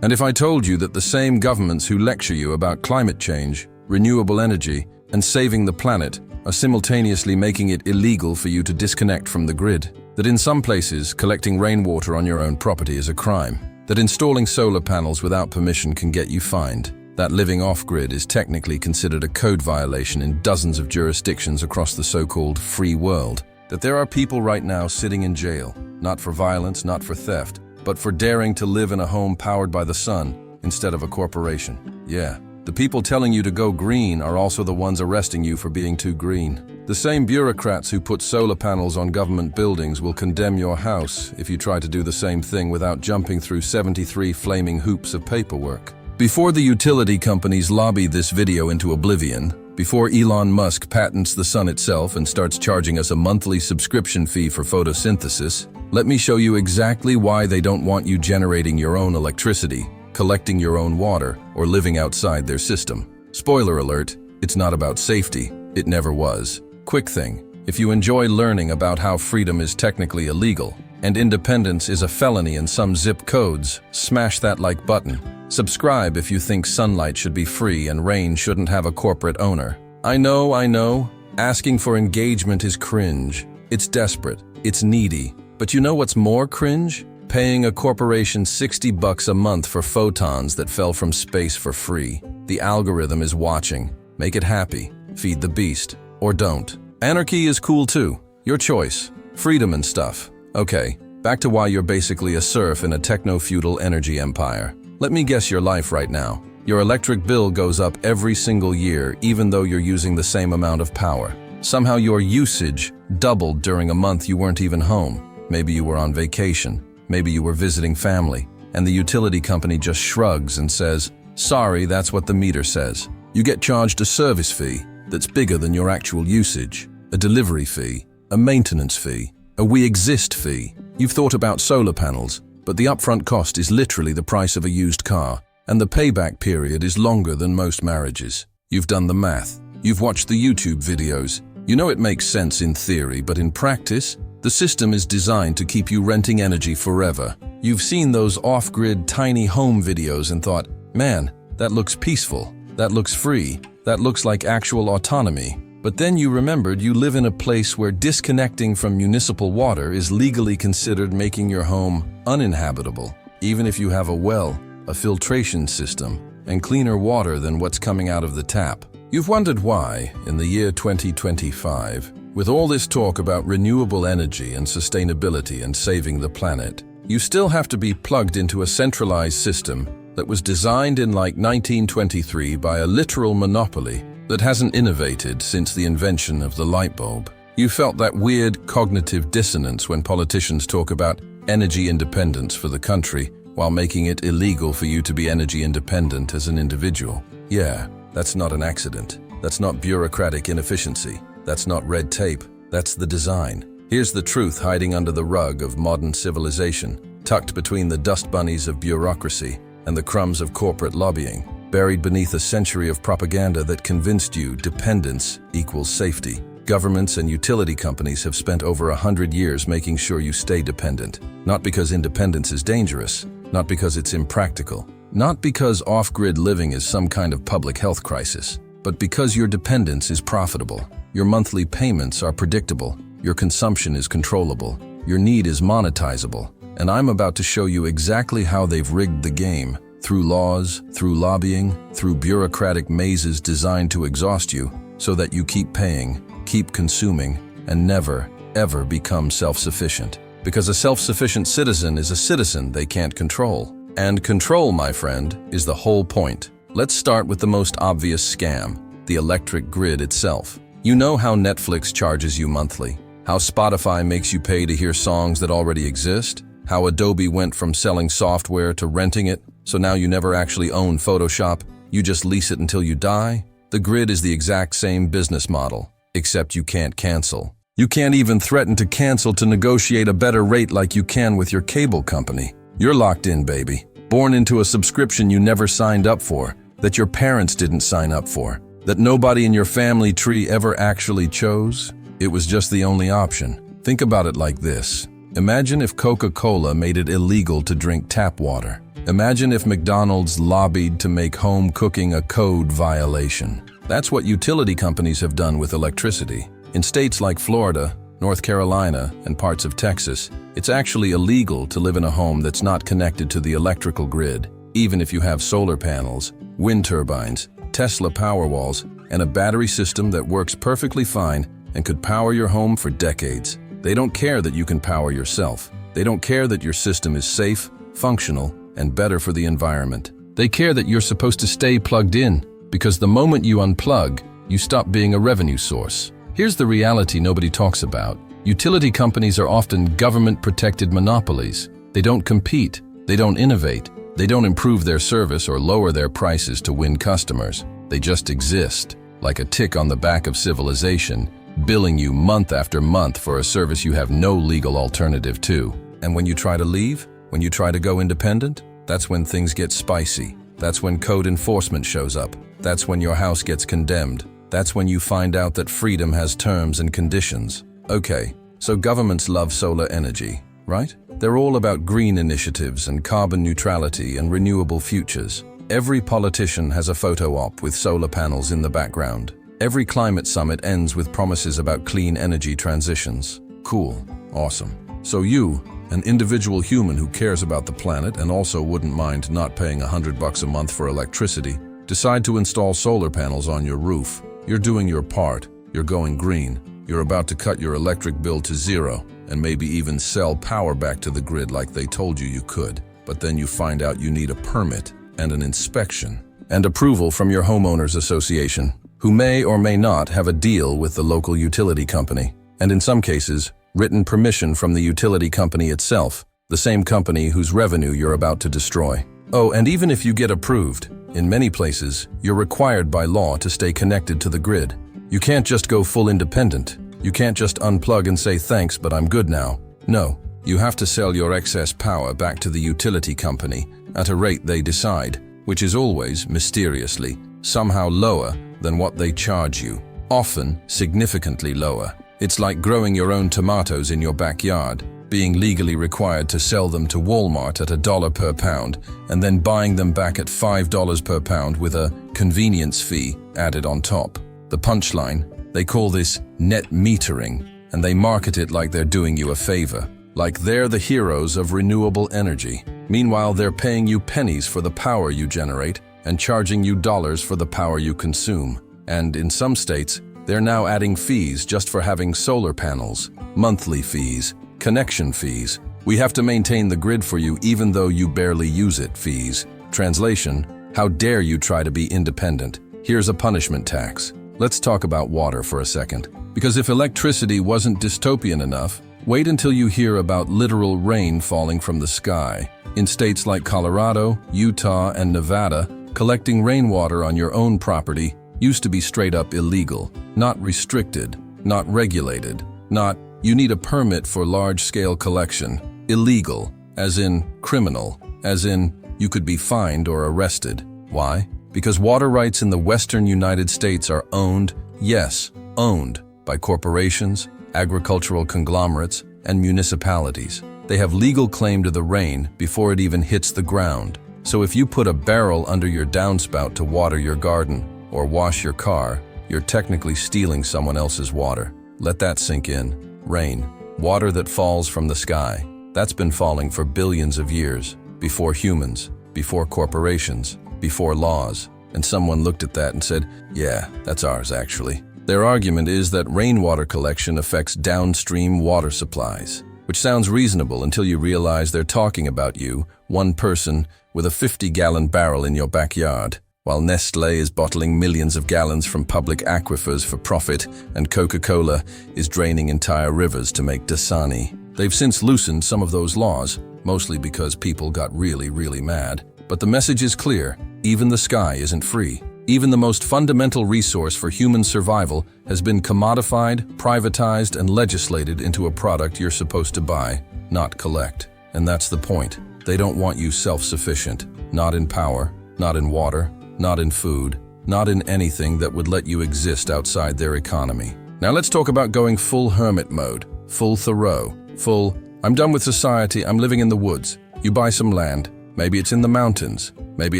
And if I told you that the same governments who lecture you about climate change, renewable energy, and saving the planet are simultaneously making it illegal for you to disconnect from the grid, that in some places collecting rainwater on your own property is a crime, that installing solar panels without permission can get you fined, that living off-grid is technically considered a code violation in dozens of jurisdictions across the so-called free world, that there are people right now sitting in jail, not for violence, not for theft, but for daring to live in a home powered by the sun instead of a corporation. Yeah, the people telling you to go green are also the ones arresting you for being too green. The same bureaucrats who put solar panels on government buildings will condemn your house if you try to do the same thing without jumping through 73 flaming hoops of paperwork. Before the utility companies lobby this video into oblivion, before Elon Musk patents the sun itself and starts charging us a monthly subscription fee for photosynthesis, let me show you exactly why they don't want you generating your own electricity, collecting your own water, or living outside their system. Spoiler alert, it's not about safety. It never was. Quick thing, if you enjoy learning about how freedom is technically illegal and independence is a felony in some zip codes, smash that like button. Subscribe if you think sunlight should be free and rain shouldn't have a corporate owner. I know, asking for engagement is cringe. It's desperate, it's needy. But you know what's more cringe? Paying a corporation $60 a month for photons that fell from space for free. The algorithm is watching. Make it happy. Feed the beast. Or don't. Anarchy is cool too. Your choice. Freedom and stuff. Okay, back to why you're basically a serf in a techno-feudal energy empire. Let me guess your life right now. Your electric bill goes up every single year even though you're using the same amount of power. Somehow your usage doubled during a month you weren't even home. Maybe you were on vacation. Maybe you were visiting family. And the utility company just shrugs and says, sorry, that's what the meter says. You get charged a service fee that's bigger than your actual usage, a delivery fee, a maintenance fee, a we exist fee. You've thought about solar panels, but the upfront cost is literally the price of a used car, and the payback period is longer than most marriages. You've done the math. You've watched the YouTube videos. You know it makes sense in theory, but in practice, the system is designed to keep you renting energy forever. You've seen those off-grid tiny home videos and thought, man, that looks peaceful, that looks free, that looks like actual autonomy. But then you remembered you live in a place where disconnecting from municipal water is legally considered making your home uninhabitable, even if you have a well, a filtration system, and cleaner water than what's coming out of the tap. You've wondered why, in the year 2025, with all this talk about renewable energy and sustainability and saving the planet, you still have to be plugged into a centralized system that was designed in like 1923 by a literal monopoly that hasn't innovated since the invention of the light bulb. You felt that weird cognitive dissonance when politicians talk about energy independence for the country while making it illegal for you to be energy independent as an individual. Yeah, that's not an accident. That's not bureaucratic inefficiency. That's not red tape. That's the design. Here's the truth hiding under the rug of modern civilization, tucked between the dust bunnies of bureaucracy and the crumbs of corporate lobbying, buried beneath a century of propaganda that convinced you dependence equals safety. Governments and utility companies have spent over 100 years making sure you stay dependent, not because independence is dangerous, not because it's impractical, not because off-grid living is some kind of public health crisis, but because your dependence is profitable. Your monthly payments are predictable, your consumption is controllable, your need is monetizable, and I'm about to show you exactly how they've rigged the game, through laws, through lobbying, through bureaucratic mazes designed to exhaust you, so that you keep paying, keep consuming, and never, ever become self-sufficient. Because a self-sufficient citizen is a citizen they can't control. And control, my friend, is the whole point. Let's start with the most obvious scam, the electric grid itself. You know how Netflix charges you monthly, how Spotify makes you pay to hear songs that already exist, how Adobe went from selling software to renting it, so now you never actually own Photoshop, you just lease it until you die. The grid is the exact same business model, except you can't cancel. You can't even threaten to cancel to negotiate a better rate like you can with your cable company. You're locked in, baby. Born into a subscription you never signed up for, that your parents didn't sign up for, that nobody in your family tree ever actually chose. It was just the only option. Think about it like this. Imagine if Coca-Cola made it illegal to drink tap water. Imagine if McDonald's lobbied to make home cooking a code violation. That's what utility companies have done with electricity. In states like Florida, North Carolina, and parts of Texas, it's actually illegal to live in a home that's not connected to the electrical grid, even if you have solar panels, wind turbines, Tesla Powerwalls, and a battery system that works perfectly fine and could power your home for decades. They don't care that you can power yourself. They don't care that your system is safe, functional, and better for the environment. They care that you're supposed to stay plugged in, because the moment you unplug, you stop being a revenue source. Here's the reality nobody talks about. Utility companies are often government-protected monopolies. They don't compete, they don't innovate, they don't improve their service or lower their prices to win customers. They just exist, like a tick on the back of civilization, billing you month after month for a service you have no legal alternative to. And when you try to leave, when you try to go independent, that's when things get spicy. That's when code enforcement shows up. That's when your house gets condemned. That's when you find out that freedom has terms and conditions. Okay, so governments love solar energy, right? They're all about green initiatives and carbon neutrality and renewable futures. Every politician has a photo op with solar panels in the background. Every climate summit ends with promises about clean energy transitions. Cool, awesome. So you, an individual human who cares about the planet and also wouldn't mind not paying $100 a month for electricity, decide to install solar panels on your roof. You're doing your part, you're going green, you're about to cut your electric bill to zero, and maybe even sell power back to the grid like they told you you could. But then you find out you need a permit and an inspection and approval from your homeowners association, who may or may not have a deal with the local utility company, and in some cases, written permission from the utility company itself, the same company whose revenue you're about to destroy. Oh, and even if you get approved, in many places, you're required by law to stay connected to the grid. You can't just go full independent. You can't just unplug and say thanks, but I'm good now. No, you have to sell your excess power back to the utility company at a rate they decide, which is always, mysteriously, somehow lower than what they charge you, often significantly lower. It's like growing your own tomatoes in your backyard, being legally required to sell them to Walmart at $1 per pound and then buying them back at $5 per pound with a convenience fee added on top. The punchline, they call this net metering, and they market it like they're doing you a favor, like they're the heroes of renewable energy. Meanwhile, they're paying you pennies for the power you generate and charging you dollars for the power you consume. And in some states, they're now adding fees just for having solar panels, monthly fees, connection fees. We have to maintain the grid for you even though you barely use it fees. Translation, how dare you try to be independent? Here's a punishment tax. Let's talk about water for a second. Because if electricity wasn't dystopian enough, wait until you hear about literal rain falling from the sky. In states like Colorado, Utah, and Nevada, collecting rainwater on your own property used to be straight up illegal, not restricted, not regulated, not you need a permit for large-scale collection. Illegal, as in criminal, as in you could be fined or arrested. Why? Because water rights in the western United States are owned, yes, owned, by corporations, agricultural conglomerates, and municipalities. They have legal claim to the rain before it even hits the ground. So if you put a barrel under your downspout to water your garden or wash your car, you're technically stealing someone else's water. Let that sink in. Rain, water that falls from the sky, that's been falling for billions of years, before humans, before corporations, before laws. And someone looked at that and said, yeah, that's ours actually. Their argument is that rainwater collection affects downstream water supplies, which sounds reasonable until you realize they're talking about you, one person, with a 50-gallon barrel in your backyard, while Nestlé is bottling millions of gallons from public aquifers for profit and Coca-Cola is draining entire rivers to make Dasani. They've since loosened some of those laws, mostly because people got really mad. But the message is clear, even the sky isn't free. Even the most fundamental resource for human survival has been commodified, privatized, and legislated into a product you're supposed to buy, not collect. And that's the point. They don't want you self-sufficient, not in power, not in water, not in food, not in anything that would let you exist outside their economy. Now let's talk about going full hermit mode, full Thoreau, full, I'm done with society, I'm living in the woods. You buy some land, Maybe it's in the mountains. Maybe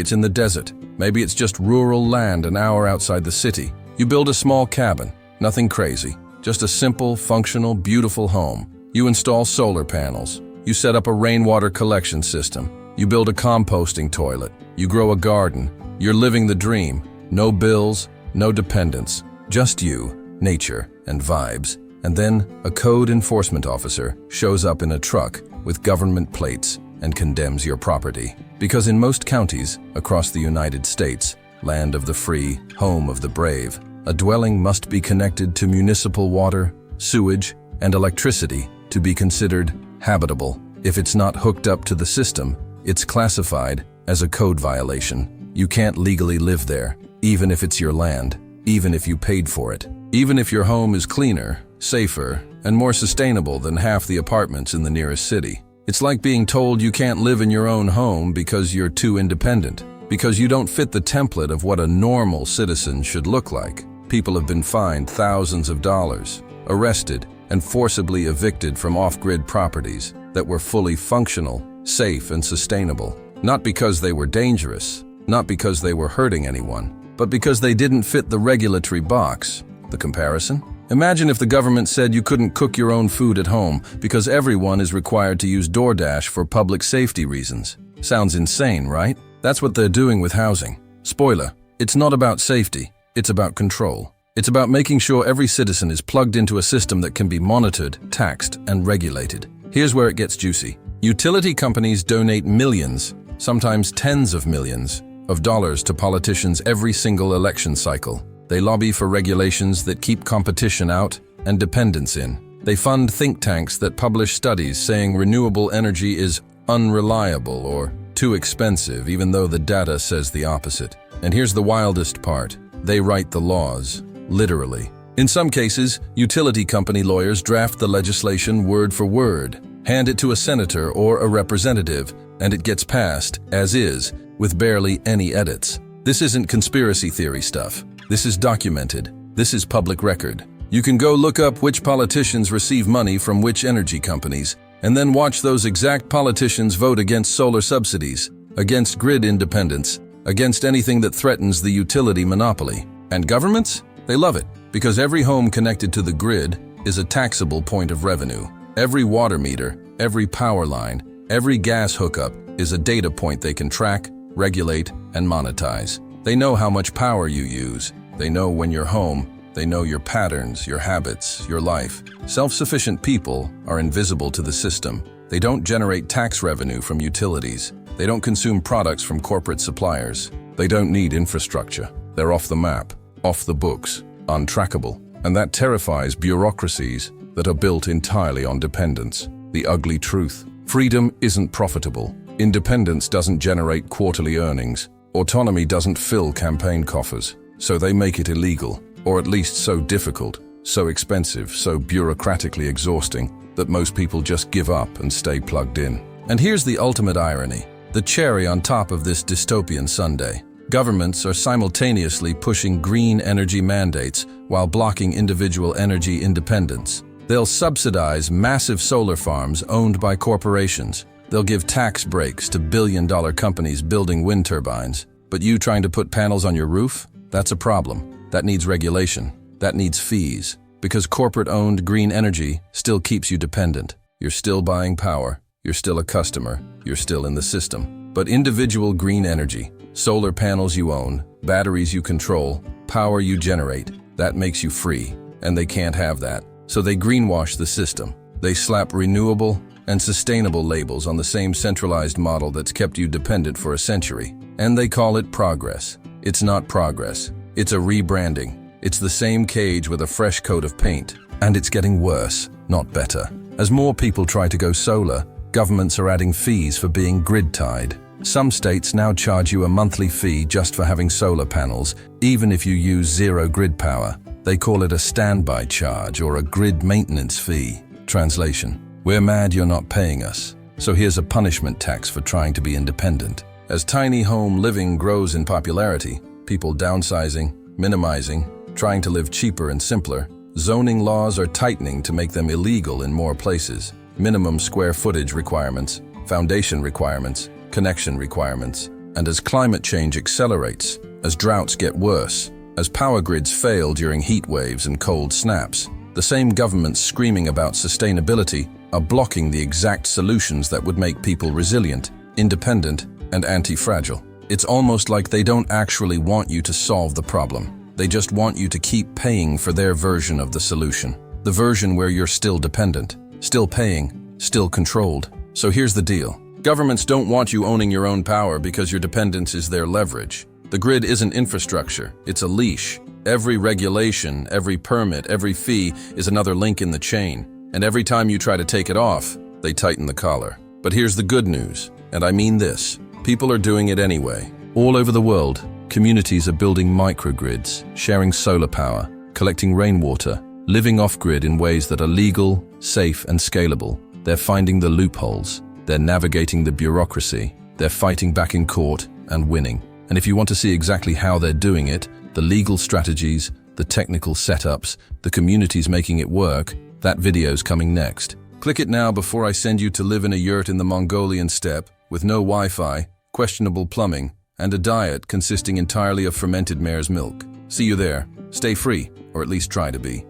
it's in the desert. Maybe it's just rural land an hour outside the city. You build a small cabin, nothing crazy, just a simple, functional, beautiful home. You install solar panels. You set up a rainwater collection system. You build a composting toilet. You grow a garden. You're living the dream. No bills, no dependence. Just you, nature, and vibes. And then a code enforcement officer shows up in a truck with government plates and condemns your property. Because in most counties across the United States, land of the free, home of the brave, a dwelling must be connected to municipal water, sewage, and electricity to be considered habitable. If it's not hooked up to the system, it's classified as a code violation. You can't legally live there, even if it's your land, even if you paid for it, even if your home is cleaner, safer, and more sustainable than half the apartments in the nearest city. It's like being told you can't live in your own home because you're too independent, because you don't fit the template of what a normal citizen should look like. People have been fined thousands of dollars, arrested, and forcibly evicted from off-grid properties that were fully functional, safe, and sustainable. Not because they were dangerous, not because they were hurting anyone, but because they didn't fit the regulatory box. The comparison? Imagine if the government said you couldn't cook your own food at home because everyone is required to use DoorDash for public safety reasons. Sounds insane, right? That's what they're doing with housing. Spoiler, it's not about safety, it's about control. It's about making sure every citizen is plugged into a system that can be monitored, taxed, and regulated. Here's where it gets juicy. Utility companies donate millions, sometimes tens of millions, of dollars to politicians every single election cycle. They lobby for regulations that keep competition out and dependence in. They fund think tanks that publish studies saying renewable energy is unreliable or too expensive, even though the data says the opposite. And here's the wildest part. They write the laws. Literally. In some cases, utility company lawyers draft the legislation word for word, hand it to a senator or a representative, and it gets passed, as is, with barely any edits. This isn't conspiracy theory stuff. This is documented. This is public record. You can go look up which politicians receive money from which energy companies, and then watch those exact politicians vote against solar subsidies, against grid independence, against anything that threatens the utility monopoly. And governments? They love it, because every home connected to the grid is a taxable point of revenue. Every water meter, every power line, every gas hookup is a data point they can track, regulate, and monetize. They know how much power you use. They know when you're home. They know your patterns, your habits, your life. Self-sufficient people are invisible to the system. They don't generate tax revenue from utilities. They don't consume products from corporate suppliers. They don't need infrastructure. They're off the map, off the books, untrackable. And that terrifies bureaucracies that are built entirely on dependence. The ugly truth. Freedom isn't profitable. Independence doesn't generate quarterly earnings. Autonomy doesn't fill campaign coffers. So they make it illegal, or at least so difficult, so expensive, so bureaucratically exhausting that most people just give up and stay plugged in. And here's the ultimate irony, the cherry on top of this dystopian sundae. Governments are simultaneously pushing green energy mandates while blocking individual energy independence. They'll subsidize massive solar farms owned by corporations. They'll give tax breaks to billion-dollar companies building wind turbines. But you trying to put panels on your roof? That's a problem. That needs regulation. That needs fees. Because corporate-owned green energy still keeps you dependent. You're still buying power. You're still a customer. You're still in the system. But individual green energy, solar panels you own, batteries you control, power you generate, that makes you free. And they can't have that. So they greenwash the system. They slap renewable and sustainable labels on the same centralized model that's kept you dependent for a century. And they call it progress. It's not progress. It's a rebranding. It's the same cage with a fresh coat of paint. And it's getting worse, not better. As more people try to go solar, governments are adding fees for being grid-tied. Some states now charge you a monthly fee just for having solar panels, even if you use zero grid power. They call it a standby charge or a grid maintenance fee. Translation: we're mad you're not paying us. So here's a punishment tax for trying to be independent. As tiny home living grows in popularity, people downsizing, minimizing, trying to live cheaper and simpler, zoning laws are tightening to make them illegal in more places. Minimum square footage requirements, foundation requirements, connection requirements, and as climate change accelerates, as droughts get worse, as power grids fail during heat waves and cold snaps, the same governments screaming about sustainability are blocking the exact solutions that would make people resilient, independent, and anti-fragile. It's almost like they don't actually want you to solve the problem. They just want you to keep paying for their version of the solution. The version where you're still dependent, still paying, still controlled. So here's the deal. Governments don't want you owning your own power because your dependence is their leverage. The grid isn't infrastructure, it's a leash. Every regulation, every permit, every fee is another link in the chain. And every time you try to take it off, they tighten the collar. But here's the good news, and I mean this. People are doing it anyway. All over the world, communities are building microgrids, sharing solar power, collecting rainwater, living off-grid in ways that are legal, safe, and scalable. They're finding the loopholes. They're navigating the bureaucracy. They're fighting back in court and winning. And if you want to see exactly how they're doing it, the legal strategies, the technical setups, the communities making it work, that video's coming next. Click it now before I send you to live in a yurt in the Mongolian steppe with no Wi-Fi, questionable plumbing, and a diet consisting entirely of fermented mare's milk. See you there. Stay free, or at least try to be.